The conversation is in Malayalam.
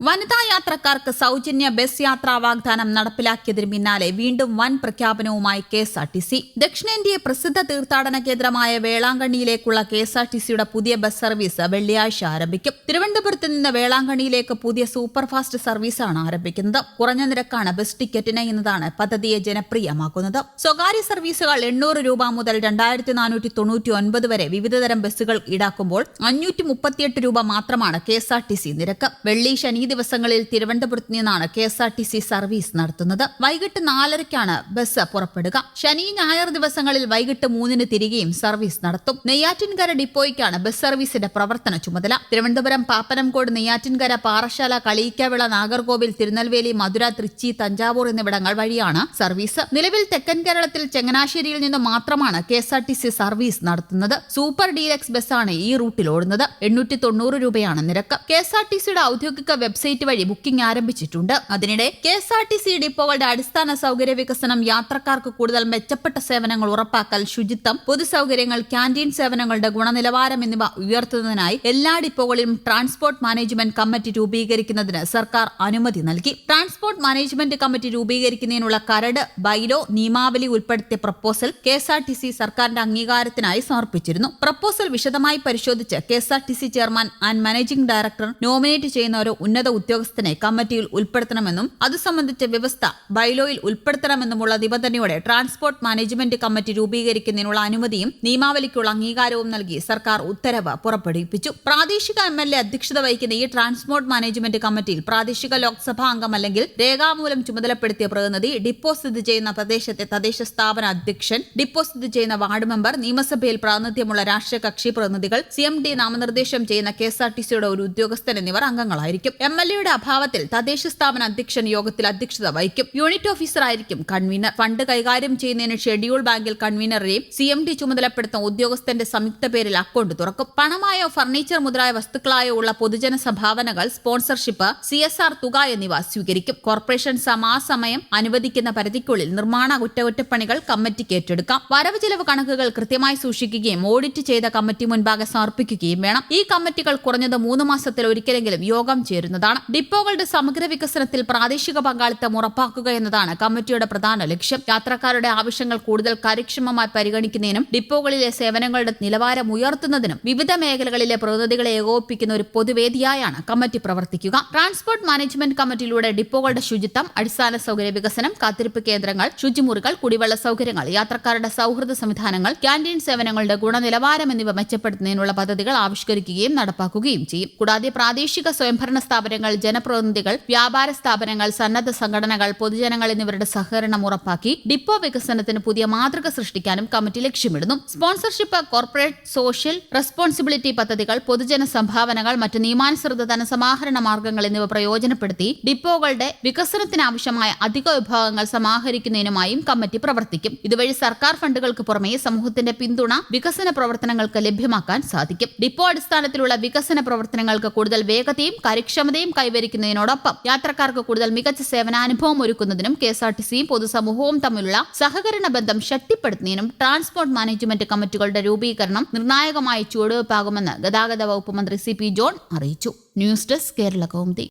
വനിതാ യാത്രക്കാർക്ക് സൗജന്യ ബസ് യാത്രാ വാഗ്ദാനം നടപ്പിലാക്കിയതിന് പിന്നാലെ വീണ്ടും വൻ പ്രഖ്യാപനവുമായി കെഎസ്ആർടിസി. ദക്ഷിണേന്ത്യയെ പ്രസിദ്ധ തീർത്ഥാടന കേന്ദ്രമായ വേളാങ്കണ്ണിയിലേക്കുള്ള കെഎസ്ആർടിസിയുടെ പുതിയ ബസ് സർവീസ് വെള്ളിയാഴ്ച ആരംഭിക്കും. തിരുവനന്തപുരത്ത് നിന്ന് വേളാങ്കണ്ണിയിലേക്ക് പുതിയ സൂപ്പർഫാസ്റ്റ് സർവീസാണ് ആരംഭിക്കുന്നത്. കുറഞ്ഞ നിരക്കാണ് ബസ് ടിക്കറ്റിന് എന്നതാണ് പദ്ധതിയെ ജനപ്രിയമാക്കുന്നത്. സ്വകാര്യ സർവീസുകൾ 800 രൂപ മുതൽ 2499 വരെ വിവിധതരം ബസ്സുകൾ ഈടാക്കുമ്പോൾ 538 രൂപ മാത്രമാണ് കെഎസ്ആർടിസി നിരക്ക്. വെള്ളി ശനി ദിവസങ്ങളിൽ തിരുവനന്തപുരത്ത് നിന്നാണ് കെഎസ്ആർടിസി സർവീസ് നടത്തുന്നത്. വൈകിട്ട് 4:30ക്കാണ് ബസ് പുറപ്പെടുക. ശനി ഞായർ ദിവസങ്ങളിൽ വൈകിട്ട് 3-ന് തിരികെയും സർവീസ് നടത്തും. നെയ്യാറ്റിൻകര ഡിപ്പോയ്ക്കാണ് ബസ് സർവീസിന്റെ പ്രവർത്തന ചുമതല. തിരുവനന്തപുരം, പാപ്പനംകോട്, നെയ്യാറ്റിൻകര, പാറശാല, കളിയിക്കാവിള, നാഗർകോവിൽ, തിരുനെൽവേലി, മധുര, തൃച്ചി, തഞ്ചാവൂർ എന്നിവിടങ്ങൾ വഴിയാണ് സർവീസ്. നിലവിൽ തെക്കൻ കേരളത്തിൽ ചങ്ങനാശ്ശേരിയിൽ നിന്ന് മാത്രമാണ് കെഎസ്ആർടിസി സർവീസ് നടത്തുന്നത്. സൂപ്പർ ഡീലക്സ് ബസ്സാണ് ഈ റൂട്ടിൽ ഓടുന്നത്. 890 രൂപയാണ് നിരക്ക്. കെഎസ്ആർടിസിയുടെ ഔദ്യോഗിക വെബ്സൈറ്റ് വഴി ബുക്കിംഗ് ആരംഭിച്ചിട്ടുണ്ട്. അതിനിടെ കെഎസ്ആർടിസി ഡിപ്പോകളുടെ അടിസ്ഥാന സൗകര്യ വികസനം, യാത്രക്കാർക്ക് കൂടുതൽ മെച്ചപ്പെട്ട സേവനങ്ങൾ ഉറപ്പാക്കൽ, ശുചിത്വം, പൊതുസൗകര്യങ്ങൾ, ക്യാന്റീൻ സേവനങ്ങളുടെ ഗുണനിലവാരം എന്നിവ ഉയർത്തുന്നതിനായി എല്ലാ ഡിപ്പോകളിലും ട്രാൻസ്പോർട്ട് മാനേജ്മെന്റ് കമ്മിറ്റി രൂപീകരിക്കുന്നതിന് സർക്കാർ അനുമതി നൽകി. ട്രാൻസ്പോർട്ട് മാനേജ്മെന്റ് കമ്മിറ്റി രൂപീകരിക്കുന്നതിനുള്ള കരട്, ബൈലോ, നിയമാവലി ഉൾപ്പെടുത്തിയ പ്രപ്പോസൽ കെഎസ്ആർടിസി സർക്കാരിന്റെ അംഗീകാരത്തിനായി സമർപ്പിച്ചിരുന്നു. പ്രപ്പോസൽ വിശദമായി പരിശോധിച്ച് KSRTC chairman and managing director nominate ചെയ്യുന്ന ഒരു ഉന്നത ഉദ്യോഗസ്ഥനെ കമ്മിറ്റിയിൽ ഉൾപ്പെടുത്തണമെന്നും അത് സംബന്ധിച്ച വ്യവസ്ഥ ബൈലോയിൽ ഉൾപ്പെടുത്തണമെന്നുമുള്ള നിബന്ധനയോടെ ട്രാൻസ്പോർട്ട് മാനേജ്മെന്റ് കമ്മിറ്റി രൂപീകരിക്കുന്നതിനുള്ള അനുമതിയും നിയമാവലിക്കുള്ള അംഗീകാരവും നൽകി സർക്കാർ ഉത്തരവ് പുറപ്പെടുവിപ്പിച്ചു. പ്രാദേശിക എംഎൽഎ അധ്യക്ഷത വഹിക്കുന്ന ഈ ട്രാൻസ്പോർട്ട് മാനേജ്മെന്റ് കമ്മിറ്റിയിൽ പ്രാദേശിക ലോക്സഭാ അംഗം അല്ലെങ്കിൽ രേഖാമൂലം ചുമതലപ്പെടുത്തിയ പ്രതിനിധി, ഡിപ്പോ സ്ഥിതി ചെയ്യുന്ന പ്രദേശത്തെ തദ്ദേശ സ്ഥാപന അധ്യക്ഷൻ, ഡിപ്പോ സ്ഥിതി ചെയ്യുന്ന വാർഡ് മെമ്പർ, നിയമസഭയിൽ പ്രാതിനിധ്യമുള്ള രാഷ്ട്രീയ കക്ഷി പ്രതിനിധികൾ, സിഎംഡി നാമനിർദ്ദേശം ചെയ്യുന്ന കെഎസ്ആർടിസിയുടെ ഒരു ഉദ്യോഗസ്ഥൻ എന്നിവർ അംഗങ്ങളായിരിക്കും. എംഎൽഎയുടെ അഭാവത്തിൽ തദ്ദേശ സ്ഥാപന അധ്യക്ഷൻ യോഗത്തിൽ അധ്യക്ഷത വഹിക്കും. യൂണിറ്റ് ഓഫീസർ ആയിരിക്കും കൺവീനർ. ഫണ്ട് കൈകാര്യം ചെയ്യുന്നതിന് ഷെഡ്യൂൾ ബാങ്കിൽ കൺവീനറെയും സിഎംഡി ചുമതലപ്പെടുത്തുന്ന ഉദ്യോഗസ്ഥന്റെ സംയുക്ത പേരിൽ അക്കൗണ്ട് തുറക്കും. പണമായോ ഫർണിച്ചർ മുതലായ വസ്തുക്കളായോ ഉള്ള പൊതുജന സംഭാവനകൾ, സ്പോൺസർഷിപ്പ്, CSR തുക എന്നിവ സ്വീകരിക്കും. കോർപ്പറേഷൻ സമാസമയം അനുവദിക്കുന്ന പരിധിക്കുള്ളിൽ നിർമ്മാണ കുറ്റകുറ്റപ്പണികൾ കമ്മിറ്റിക്ക് ഏറ്റെടുക്കാം. വരവ് ചെലവ് കണക്കുകൾ കൃത്യമായി സൂക്ഷിക്കുകയും ഓഡിറ്റ് ചെയ്ത കമ്മിറ്റി മുൻപാകെ സമർപ്പിക്കുകയും വേണം. ഈ കമ്മിറ്റികൾ കുറഞ്ഞത് 3 മാസത്തിൽ ഒരിക്കലെങ്കിലും യോഗം ചേരുന്നതാണ്. ഡിപ്പോകളുടെ സമഗ്ര വികസനത്തിൽ പ്രാദേശിക പങ്കാളിത്തം ഉറപ്പാക്കുക എന്നതാണ് കമ്മിറ്റിയുടെ പ്രധാന ലക്ഷ്യം. യാത്രക്കാരുടെ ആവശ്യങ്ങൾ കൂടുതൽ കാര്യക്ഷമമായി പരിഗണിക്കുന്നതിനും ഡിപ്പോകളിലെ സേവനങ്ങളുടെ നിലവാരം ഉയർത്തുന്നതിനും വിവിധ മേഖലകളിലെ പ്രതിനിധികളെ ഏകോപിപ്പിക്കുന്ന ഒരു പൊതുവേദിയായാണ് കമ്മിറ്റി പ്രവർത്തിക്കുക. ട്രാൻസ്പോർട്ട് മാനേജ്മെന്റ് കമ്മിറ്റിയിലൂടെ ഡിപ്പോകളുടെ ശുചിത്വം, അടിസ്ഥാന സൗകര്യ വികസനം, കാത്തിരിപ്പ് കേന്ദ്രങ്ങൾ, ശുചിമുറികൾ, കുടിവെള്ള സൗകര്യങ്ങൾ, യാത്രക്കാരുടെ സൗഹൃദ സംവിധാനങ്ങൾ, ക്യാന്റീൻ സേവനങ്ങളുടെ ഗുണനിലവാരം എന്നിവ മെച്ചപ്പെടുത്തുന്നതിനുള്ള പദ്ധതികൾ ആവിഷ്കരിക്കുകയും നടപ്പാക്കുകയും ചെയ്യും. കൂടാതെ പ്രാദേശിക സ്വയംഭരണ സ്ഥാപനങ്ങൾ, ജനപ്രതിനിധികൾ, വ്യാപാര സ്ഥാപനങ്ങൾ, സന്നദ്ധ സംഘടനകൾ, പൊതുജനങ്ങൾ എന്നിവരുടെ സഹകരണം ഉറപ്പാക്കി ഡിപ്പോ വികസനത്തിന് പുതിയ മാതൃക സൃഷ്ടിക്കാനും കമ്മിറ്റി ലക്ഷ്യമിടുന്നു. സ്പോൺസർഷിപ്പ്, കോർപ്പറേറ്റ് സോഷ്യൽ റെസ്പോൺസിബിലിറ്റി പദ്ധതികൾ, പൊതുജന സംഭാവനകൾ, മറ്റ് നിയമാനുസൃത ധനസമാഹരണ മാർഗങ്ങൾ എന്നിവ പ്രയോജനപ്പെടുത്തി ഡിപ്പോകളുടെ വികസനത്തിനാവശ്യമായ അധിക വിഭാഗങ്ങൾ സമാഹരിക്കുന്നതിനുമായും കമ്മിറ്റി പ്രവർത്തിക്കും. ഇതുവഴി സർക്കാർ ഫണ്ടുകൾക്ക് പുറമെ സമൂഹത്തിന്റെ പിന്തുണ വികസന പ്രവർത്തനങ്ങൾക്ക് ലഭ്യമാക്കാൻ സാധിക്കും. ഡിപ്പോ അടിസ്ഥാനത്തിലുള്ള വികസന പ്രവർത്തനങ്ങൾക്ക് കൂടുതൽ വേഗതയും കാര്യക്ഷമതയും കൈവരിക്കുന്നതിനോടൊപ്പം യാത്രക്കാർക്ക് കൂടുതൽ മികച്ച സേവനാനുഭവം ഒരുക്കുന്നതിനും കെഎസ്ആർടിസിയും പൊതുസമൂഹവും തമ്മിലുള്ള സഹകരണ ബന്ധം ശക്തിപ്പെടുത്തുന്നതിനും ട്രാൻസ്പോർട്ട് മാനേജ്മെന്റ് കമ്മിറ്റികളുടെ രൂപീകരണം നിർണായകമായി ചുവടുവയ്പ്പാകുമെന്ന് ഗതാഗത വകുപ്പ് മന്ത്രി CP ജോൺ അറിയിച്ചു. News desk, Kerala Kaumudi.